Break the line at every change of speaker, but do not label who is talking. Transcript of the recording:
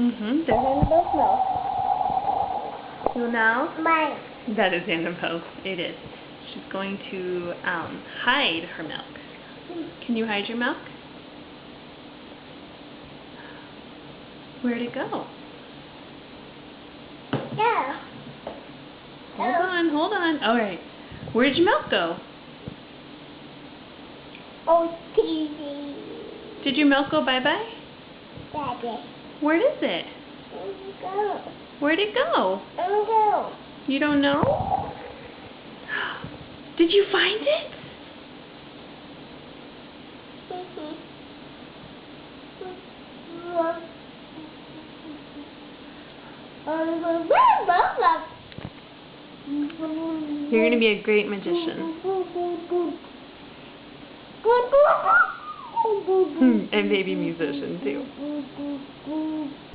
There's Annabelle's mouth. So now,
Mine.
that is Annabelle. It is. She's going to hide her milk. Can you hide your milk? Where'd it go?
Yeah.
Hold on. All right. Where'd your milk go?
Oh, TV.
Did your milk go bye-bye?
Daddy.
Where is it?
Go.
Where'd it go?
Go.
You don't know? Did you find it? You're going to be a great magician. And maybe musician too.